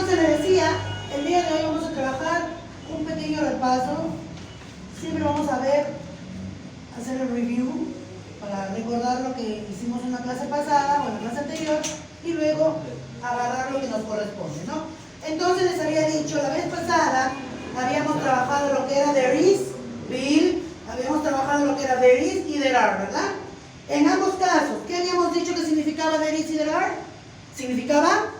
Entonces le decía, el día de hoy vamos a trabajar un pequeño repaso. Siempre vamos a ver, hacer el review para recordar lo que hicimos en la clase pasada o en la clase anterior y luego agarrar lo que nos corresponde, ¿no? Entonces les había dicho, la vez pasada habíamos trabajado lo que era there is, will, habíamos trabajado lo que era there is y there are, ¿verdad? En ambos casos, ¿qué habíamos dicho que significaba there is y there are? Significaba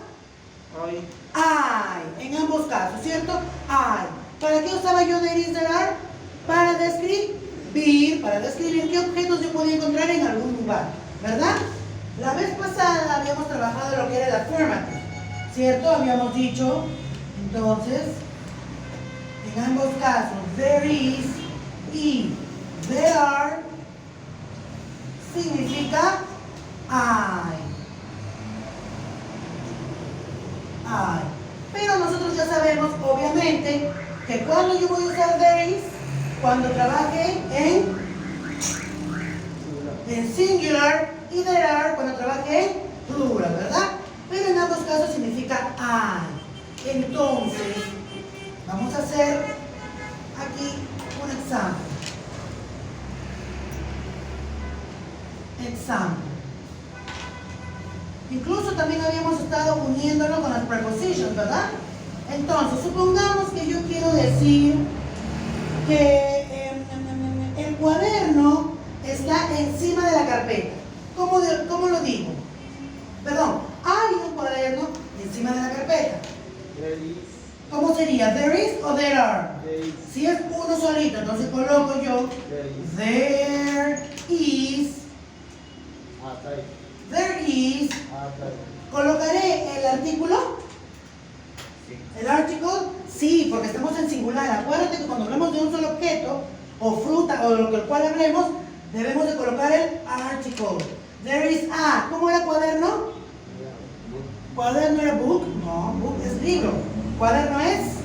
I, en ambos casos, ¿cierto? I. ¿Para qué usaba yo there is, there are? Para describir qué objetos yo podía encontrar en algún lugar, ¿verdad? La vez pasada habíamos trabajado lo que era el affirmative, ¿cierto? Habíamos dicho, entonces, en ambos casos, there is y there are significa I. Pero nosotros ya sabemos, obviamente, que cuando yo voy a usar there is, cuando trabaje en singular y there are cuando trabaje en plural, ¿verdad? Pero en ambos casos significa I. Entonces, vamos a hacer aquí un example. Incluso también habíamos estado uniéndolo con las prepositions, ¿verdad? Entonces, supongamos que yo quiero decir que el cuaderno está encima de la carpeta. ¿Cómo lo digo? Perdón, hay un cuaderno encima de la carpeta. ¿Cómo sería? ¿There is o there are? Si es uno solito, entonces coloco yo there is. There is. ¿Colocaré el artículo? ¿El article? Sí, porque estamos en singular. Acuérdate que cuando hablamos de un solo objeto, o fruta, o de lo que el cual hablemos, debemos de colocar el article. There is a. ¿Cómo era cuaderno? ¿Cuaderno era book? No, book es libro. ¿Cuaderno es?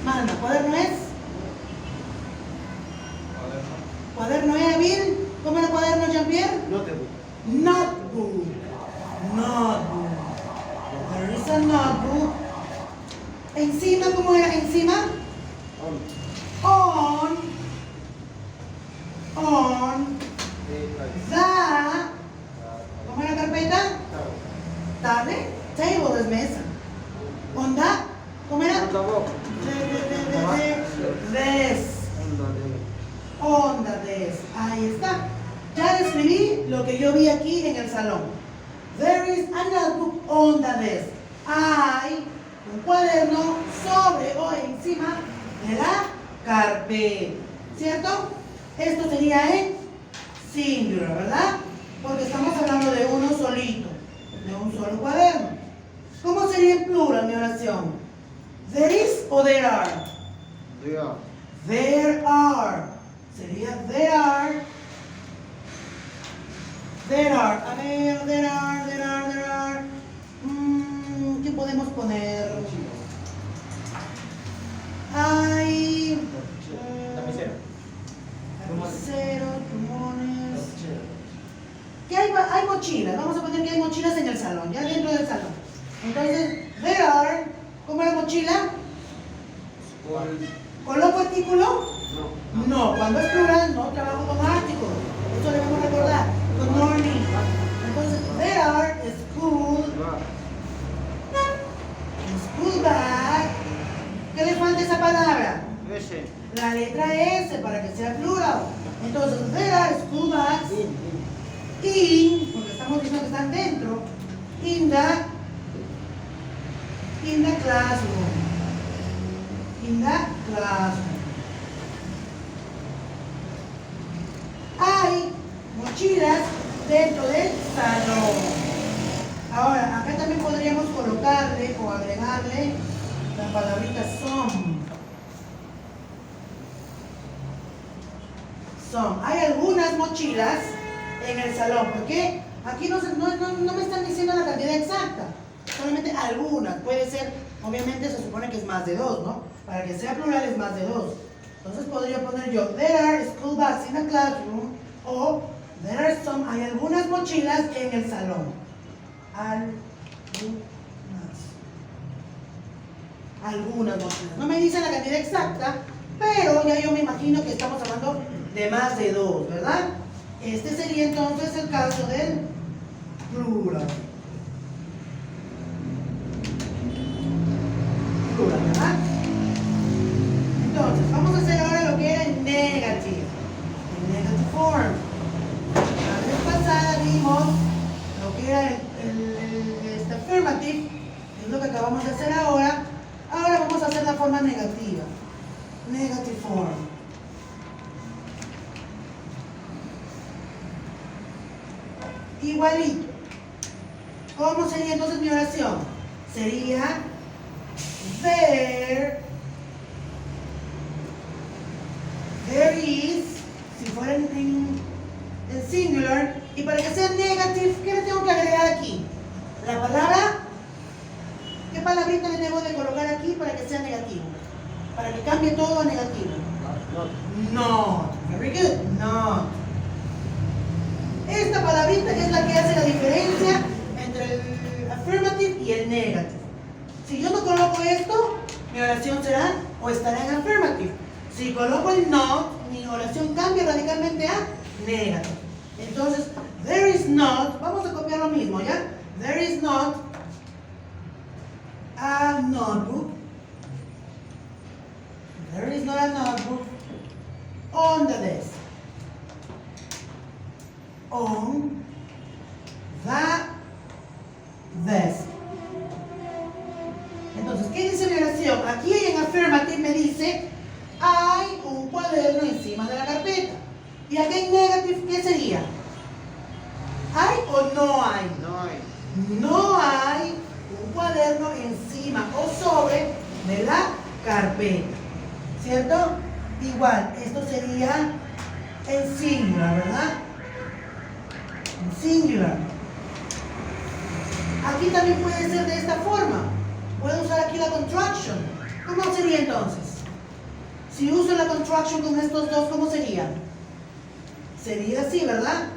Manda, ¿cuaderno es? ¿Cuaderno era Bill? ¿Cómo era cuaderno, Jean-Pierre? Notebook. There is a notebook. Encima, ¿cómo era encima? On the. ¿Cómo era carpeta? Table. Table es mesa. On the. ¿Cómo era? Desk. On the desk. Ahí está. Ya describí lo que yo vi aquí en el salón. There is a notebook on the desk. Hay un cuaderno sobre o encima de la carpeta. ¿Cierto? Esto sería en singular, ¿verdad? Porque estamos hablando de uno solito, de un solo cuaderno. ¿Cómo sería en plural mi oración? ¿There is o there are? There are. Sería there are. A ver, there are. ¿Qué podemos poner? Hay lapicero, plumones. ¿Qué hay? Hay mochilas. Vamos a poner que hay mochilas en el salón, ya dentro del salón. Entonces, there are. ¿Cómo es la mochila? ¿Coloco artículo? No, cuando es plural no trabajo con artículo. Eso debemos recordar. Good morning. Entonces, there are school bag. ¿Qué le falta a esa palabra? S. La letra S para que sea plural. Entonces, there are school bags in, porque estamos diciendo que están dentro, in the classroom. Hay mochilas dentro del salón. Ahora, acá también podríamos colocarle o agregarle la palabrita some. Hay algunas mochilas en el salón, porque aquí no me están diciendo la cantidad exacta, solamente algunas. Puede ser, obviamente se supone que es más de dos, ¿no? Para que sea plural es más de dos. Entonces podría poner yo, there are school bags in the classroom, o there are some, hay algunas mochilas en el salón. Algunas mochilas. No me dicen la cantidad exacta, pero ya yo me imagino que estamos hablando de más de 2, ¿verdad? Este sería entonces el caso del plural. Plural, ¿verdad? Entonces, vamos a hacer ahora lo que era el negative. El negative form. La vez pasada vimos lo que era el affirmative, que es lo que acabamos de hacer ahora. Ahora vamos a hacer la forma negativa. Negative form. Igualito. ¿Cómo sería entonces mi oración? Sería there is, si fuera en singular, y para que sea negative, ¿qué le tengo que agregar aquí? La palabra, ¿qué palabrita le debo de colocar aquí para que sea negativo? Para que cambie todo a negativo. Not. Very good. Not. Esta palabrita es la que hace la diferencia entre el affirmative y el negative. Si yo no coloco esto, mi oración será o estará en affirmative. Si coloco el not, mi oración cambia radicalmente a negative. Entonces, there is not, vamos a copiar lo mismo, ¿ya? There is not a notebook. There is not a notebook on the desk. On the desk. Entonces, ¿qué dice mi oración? Aquí en affirmative me dice hay un cuaderno encima de la carpeta. Y aquí en negative, ¿qué sería? ¿Hay o no hay? No hay. No hay un cuaderno encima o sobre de la carpeta. ¿Cierto? Igual, esto sería en singular, ¿verdad? En singular. Aquí también puede ser de esta forma. Puedo usar aquí la contraction. ¿Cómo sería entonces? Si uso la contraction con estos dos, ¿cómo sería? Sería así, ¿verdad?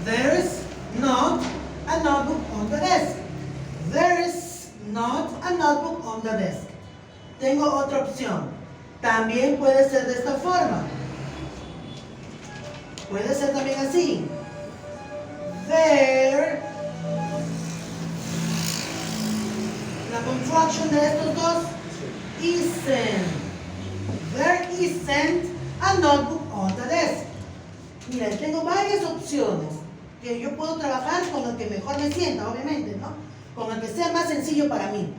There's not a notebook on the desk. There is not a notebook on the desk. Tengo otra opción. También puede ser de esta forma. Puede ser también así. There, la contraction de estos dos, isn't. There isn't a notebook on the desk. Mira, tengo varias opciones que yo puedo trabajar con el que mejor me sienta, obviamente, ¿no? Con el que sea más sencillo para mí.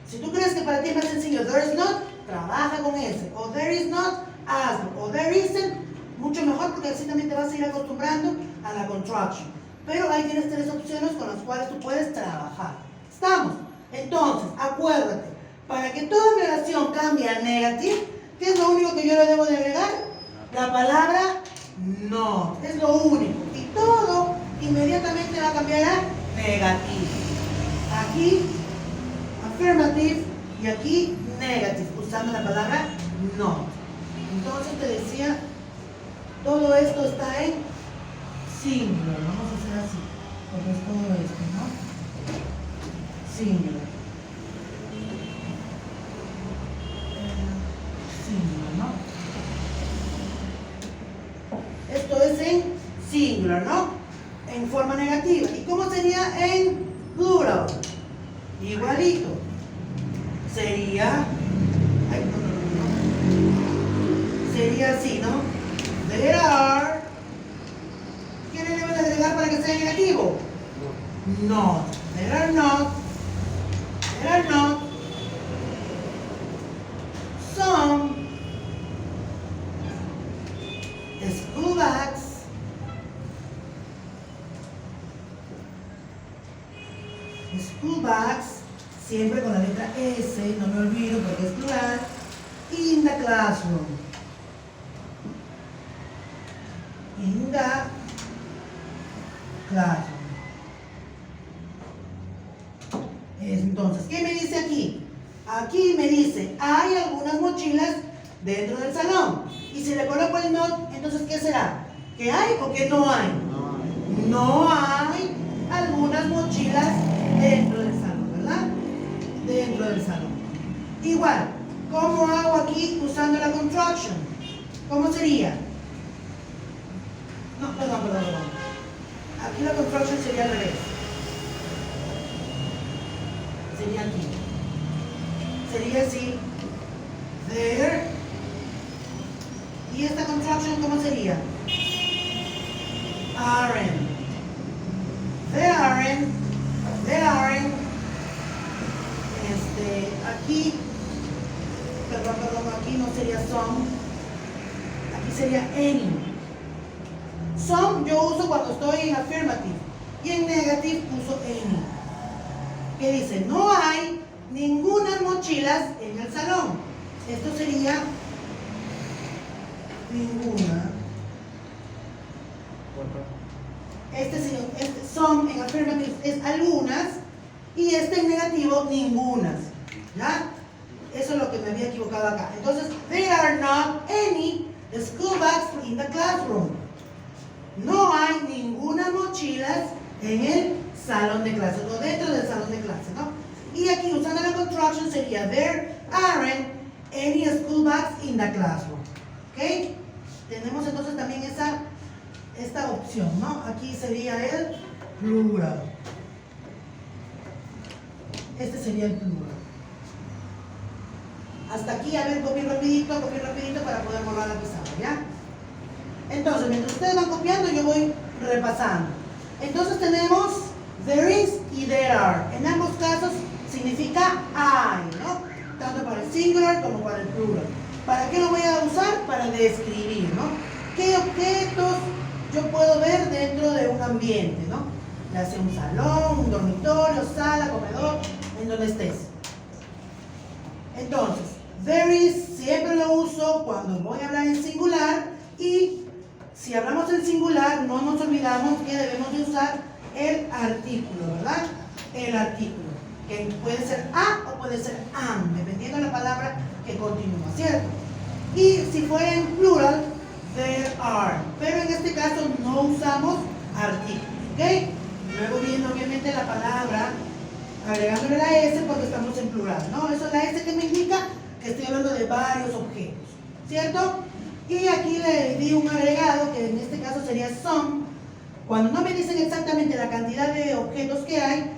Si tú crees que para ti es más sencillo, there is not, trabaja con ese. O there is not, hazlo. O there isn't, mucho mejor porque así también te vas a ir acostumbrando a la contraction. Pero ahí tienes 3 opciones con las cuales tú puedes trabajar. ¿Estamos? Entonces, acuérdate, para que toda mi oración cambie a negative, ¿qué es lo único que yo le debo de agregar? La palabra no. Es lo único. Y todo inmediatamente va a cambiar a negativo. Aquí, affirmative, y aquí, negative, usando la palabra no. Entonces te decía, todo esto está en singular. Vamos a hacer así, porque es todo esto, ¿no? Singular. Singular, ¿no? Esto es en singular, ¿no? En forma negativa. ¿Y cómo sería en plural? Igualito. Sería, sería así, ¿no? There are. ¿Qué le deben agregar para que sea negativo? No. There are not. There are not. Some school bags. School bags, siempre con la letra S, no me olvido porque es plural. In the classroom. In the classroom. Entonces, ¿qué me dice aquí? Aquí me dice, hay algunas mochilas dentro del salón. Y si le coloco el not, entonces, ¿qué será? ¿Qué hay o qué no hay? No hay algunas mochilas dentro del salón, ¿verdad? Dentro del salón. Igual, ¿cómo hago aquí usando la contraction? ¿Cómo sería? No, perdón. Aquí la contraction sería al revés. Sería aquí. Sería así. There. ¿Y esta contraction cómo sería? Aren't. There aren't. Aquí, perdón, aquí no sería some. Aquí sería any. Some yo uso cuando estoy en affirmative y en negative uso any. ¿Qué dice? No hay ninguna mochilas en el salón. Esto sería ninguna. Este some en affirmative es algunas y este en negativo ningunas. ¿Ya? Eso es lo que me había equivocado acá. Entonces, there are not any school bags in the classroom. No hay ninguna mochilas en el salón de clases o dentro del salón de clases, ¿no? Y aquí usando la contraction sería there aren't any school bags in the classroom. ¿Ok? Tenemos entonces también esta opción, ¿no? Aquí sería el plural. Este sería el plural. Hasta aquí, a ver, copio rapidito para poder borrar la pizarra, ¿ya? Entonces, mientras ustedes van copiando, yo voy repasando. Entonces tenemos there is y there are. En ambos casos significa hay, ¿no? Tanto para el singular como para el plural. ¿Para qué lo voy a usar? Para describir, ¿no? ¿Qué objetos yo puedo ver dentro de un ambiente, ¿no? Ya sea un salón, un dormitorio, sala, comedor, en donde estés. Entonces, there is siempre lo uso cuando voy a hablar en singular y si hablamos en singular no nos olvidamos que debemos de usar el artículo, ¿verdad? El artículo, que puede ser a o puede ser am, dependiendo de la palabra que continúa, ¿cierto? Y si fuera en plural, there are, pero en este caso no usamos artículos, ¿ok? Luego viene obviamente la palabra agregándole la S porque estamos en plural, ¿no? Eso es la S que me indica que estoy hablando de varios objetos, ¿cierto? Y aquí le di un agregado que en este caso sería some. Cuando no me dicen exactamente la cantidad de objetos que hay,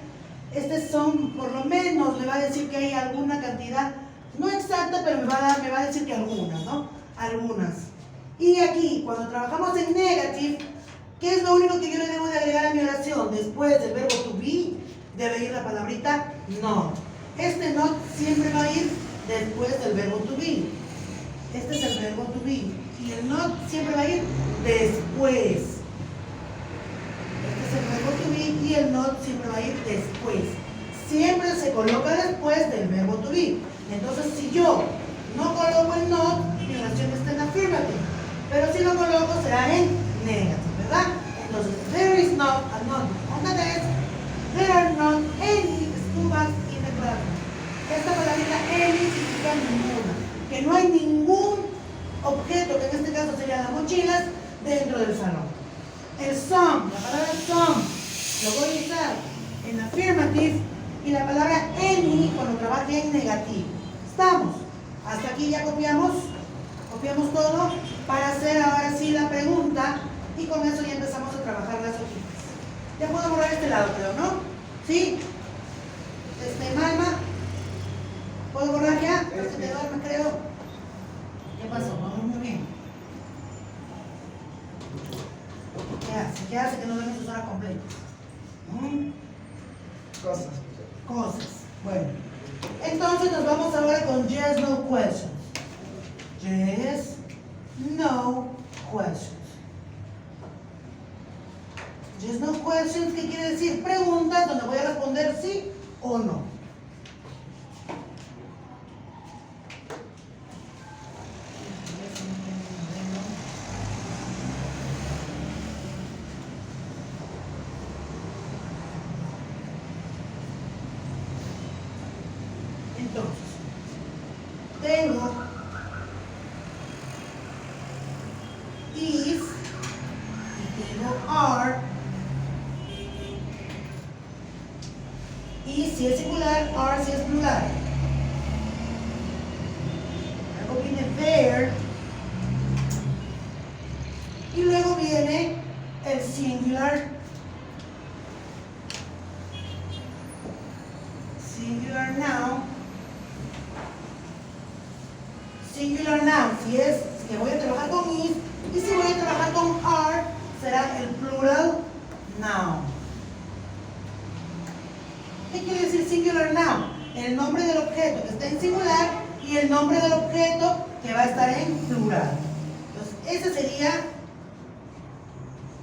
este some por lo menos me va a decir que hay alguna cantidad, no exacta, pero me va a decir que algunas, ¿no? Algunas. Y aquí, cuando trabajamos en negative, ¿qué es lo único que yo le debo de agregar a mi oración? Después del verbo to be, debe ir la palabrita not. Este not siempre va a ir después del verbo to be. Este es el verbo to be. Y el not siempre va a ir después. Este es el verbo to be y el not siempre va a ir después. Siempre se coloca después del verbo to be. Entonces, si yo no coloco el not, mi oración está en affirmative. Pero si lo coloco, será en negative, ¿verdad? Entonces, there is not a not on the desk. There are not any school bags in the classroom. Esta palabrita any significa ninguna. Que no hay ningún objeto, que en este caso serían las mochilas, dentro del salón. El some, la palabra some, lo voy a usar en affirmative y la palabra any cuando trabaje en negativo. ¿Estamos? Hasta aquí ya copiamos todo para hacer ahora sí la pregunta y con eso ya empezamos a trabajar las hojitas. Ya puedo borrar este lado, creo, ¿no? ¿Sí? Malma, ¿puedo borrar ya? No se te duerme, creo. ¿Qué pasó? Vamos muy bien. ¿Qué hace que no vemos sus horas completas? Cosas. Bueno. Entonces nos vamos ahora con yes, no questions. Yes, no questions. Yes, no questions, ¿qué quiere decir? Preguntas donde voy a responder sí o no. Entonces, tengo is are si es plural. Luego viene there. Y luego viene el singular. Singular noun. Singular noun, si es que voy a trabajar con is, y si voy a trabajar con are, será el plural noun. ¿Qué quiere decir singular noun? El nombre del objeto que está en singular y el nombre del objeto que va a estar en plural. Entonces, ese sería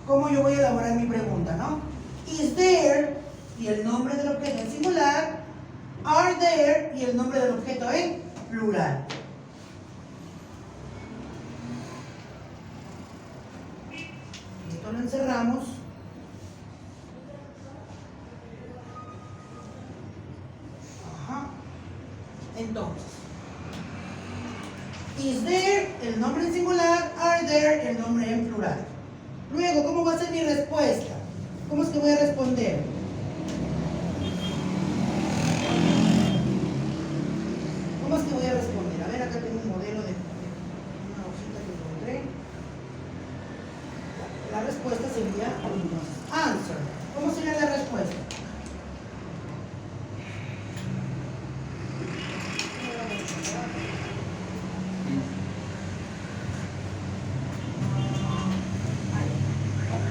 cómo yo voy a elaborar mi pregunta, ¿no? Is there y el nombre del objeto en singular, are there y el nombre del objeto en plural. Esto lo encerramos. Ajá. Entonces, is there, el nombre en singular, are there, el nombre en plural. Luego, ¿cómo va a ser mi respuesta? ¿Cómo es que voy a responder? ¿Cómo es que voy a responder? A ver, acá tengo un modelo de una hojita que encontré. La respuesta sería answer. ¿Cómo sería la respuesta?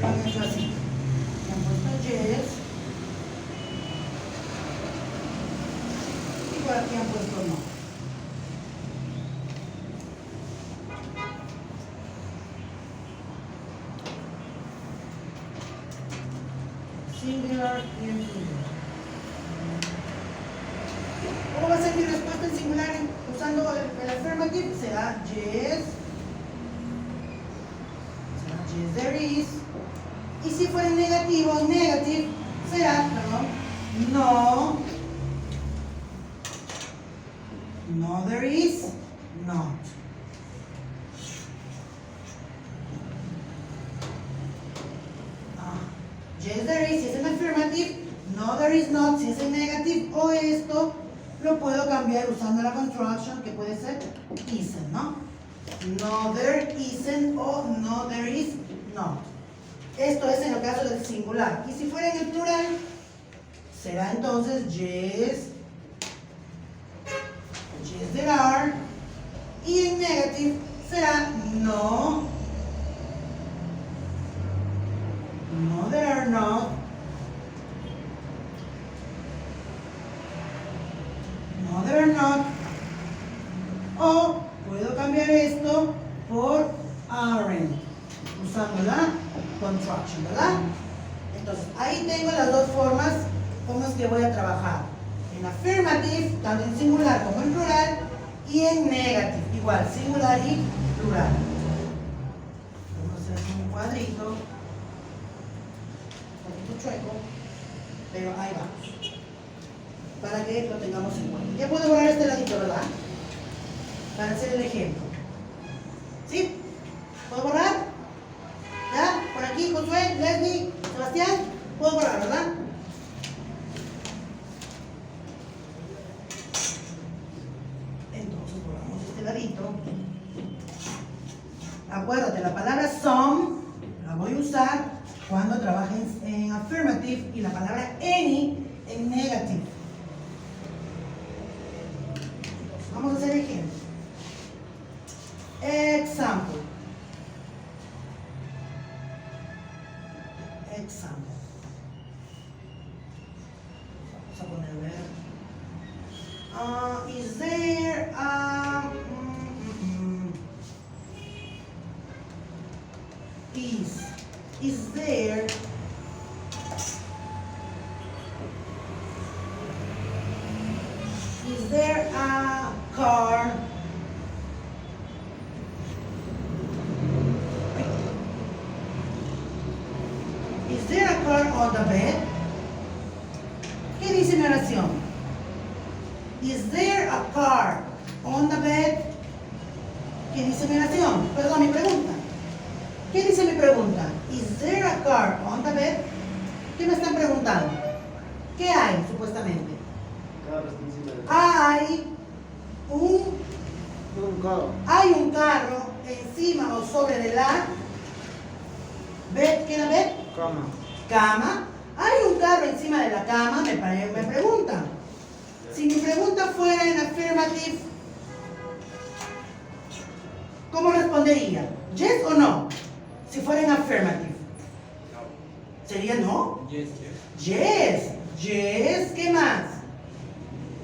Lo han hecho así. Me han puesto yes. Y por aquí han puesto no. Singular y en plural. ¿Cómo va a ser mi respuesta en singular usando el affirmative? Será yes. Será yes there is. Y si fuera en negativo, negative, será, perdón, no. No there is, not. Yes there is si es en affirmative, no there is not si es en negative, o esto lo puedo cambiar usando la construction que puede ser isn't, ¿no? No there isn't o no there is not. Esto es en el caso del singular. Y si fuera en el plural, será entonces yes, yes there are, y en negative será no, no there are not, no there are not, o puedo cambiar esto por aren't, usando la contraction, ¿verdad? Entonces, ahí tengo las dos formas como es que voy a trabajar. En affirmative, tanto en singular como en plural, y en negative, igual, singular y plural. Vamos a hacer un cuadrito, un poquito chueco, pero ahí vamos, para que lo tengamos en cuenta. Ya puedo borrar este ladito, ¿verdad? Para hacer el ejemplo. ¿Sí? ¿Puedo borrar? ¿Ya? Por aquí, Josué, Leslie, Sebastián, puedo borrar, ¿verdad? Entonces borramos este ladito. Acuérdate, la palabra some la voy a usar cuando trabaje en affirmative y la palabra any en negative. Entonces, vamos a hacer ejemplo. Example. Example. Vamos a poner ver. Is there is there a car on the bed? ¿Qué dice mi oración? Is there a car on the bed? ¿Qué dice mi oración? Perdón, mi pregunta. ¿Qué dice mi pregunta? Is there a car on the bed? ¿Qué me están preguntando? ¿Qué hay, supuestamente? Carro está encima Hay un carro encima o sobre de la ¿qué era bed? Cama. Hay un carro encima de la cama, me preguntan. Si mi pregunta fuera en affirmative, ¿cómo respondería? ¿Yes o no? Si fuera en affirmative. ¿Sería no? Yes. ¿Qué más?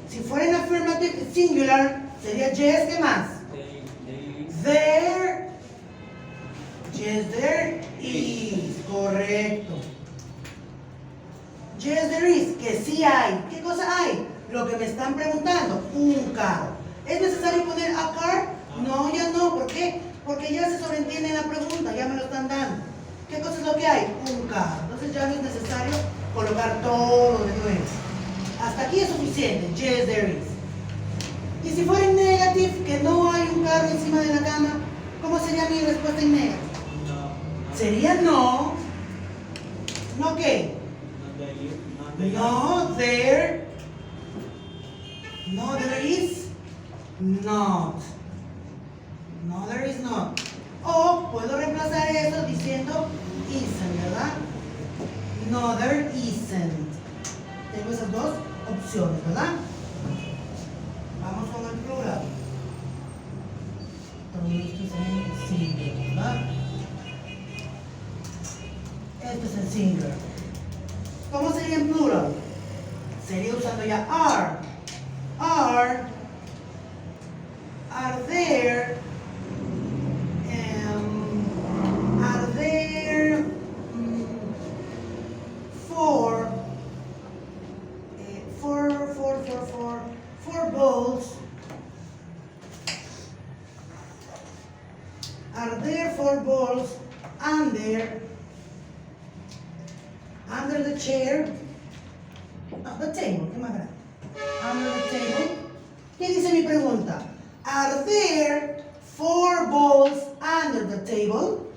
Si fuera en affirmative singular, sería yes, ¿qué más? There. Yes, there is. Correcto. Yes, there is. Que sí hay. ¿Qué cosa hay? Lo que me están preguntando. Un carro. ¿Es necesario poner a car? No, ya no. ¿Por qué? Porque ya se sobreentiende en la pregunta. Ya me lo están dando. ¿Qué cosa es lo que hay? Un carro. Entonces ya no es necesario colocar todo de nuevo. Hasta aquí es suficiente. Yes, there is. Y si fuera en negative, que no hay un carro encima de la cama, ¿cómo sería mi respuesta en negative? Sería no. ¿No qué? No, there. No, there is not. No, there is not. O puedo reemplazar eso diciendo isn't, ¿verdad? No, there isn't. Tengo esas dos opciones, ¿verdad? Vamos con el plural. Todo esto es en singular, ¿verdad? Esto es en singular. ¿Cómo sería en plural? Sería usando ya are. Are there four balls? Are there 4 balls under the chair? No, the table, ¿qué más grande? Under the table. ¿Qué dice mi pregunta? Are there 4 balls under the table?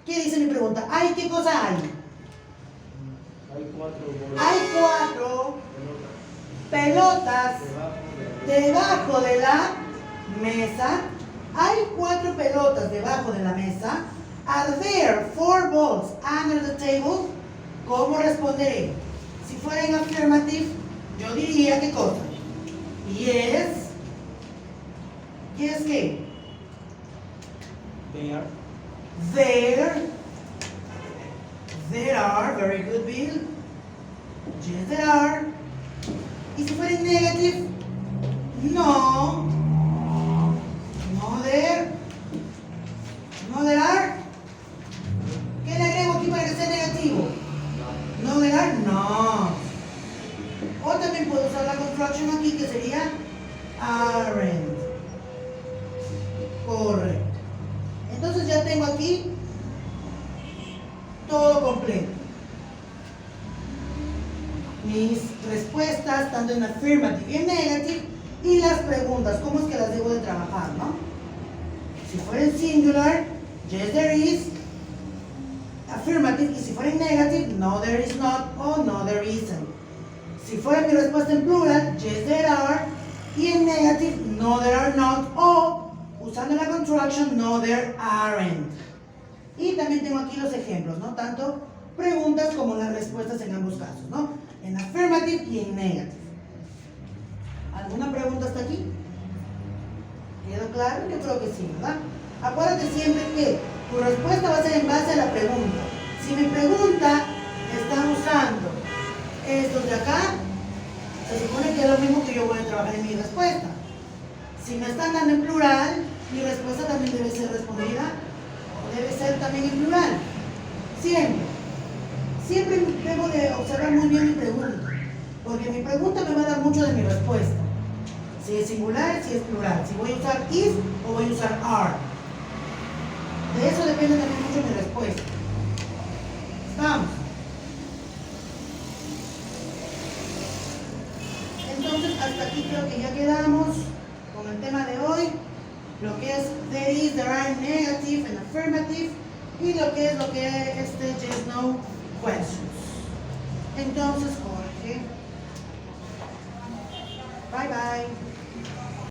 ¿Qué dice mi pregunta? ¿Hay qué cosa hay? Hay 4 pelotas debajo de la mesa. Hay 4 pelotas debajo de la mesa. Are there 4 balls under the table? ¿Cómo responderé? Si fuera en affirmative, yo diría ¿qué cosa? Yes. Yes, ¿qué? There are. Very good, Bill. Yes, there are. Y si fuera en negative, no. No there. No there are. ¿Qué le agrego aquí para que sea negativo? No there are, no. O también puedo usar la construction aquí que sería aren't. Correcto. Entonces ya tengo aquí todo completo. Mis respuestas, tanto en affirmative y en negative, y las preguntas, cómo es que las debo de trabajar, ¿no? Si fuera en singular, yes there is, affirmative, y si fuera en negative, no there is not, o no there isn't. Si fuera mi respuesta en plural, yes there are, y en negative, no there are not, o usando la construction, no there aren't. Y también tengo aquí los ejemplos, ¿no? Tanto preguntas como las respuestas en ambos casos, ¿no? En affirmative y en negative. ¿Alguna pregunta hasta aquí? ¿Quedó claro? Yo creo que sí, ¿verdad? Acuérdate siempre que tu respuesta va a ser en base a la pregunta. Si mi pregunta está usando estos de acá, se supone que es lo mismo que yo voy a trabajar en mi respuesta. Si me están dando en plural, mi respuesta también debe ser respondida, o debe ser también en plural. Siempre debo de observar muy bien mi pregunta, porque mi pregunta me va a dar mucho de mi respuesta. Si es singular, si es plural, si voy a usar is o voy a usar are. De eso depende también mucho mi respuesta. ¿Estamos? Entonces, hasta aquí creo que ya quedamos con el tema de hoy. Lo que es there is, there are, negative and affirmative. Y lo que es yes, no questions. Entonces, Jorge. bye.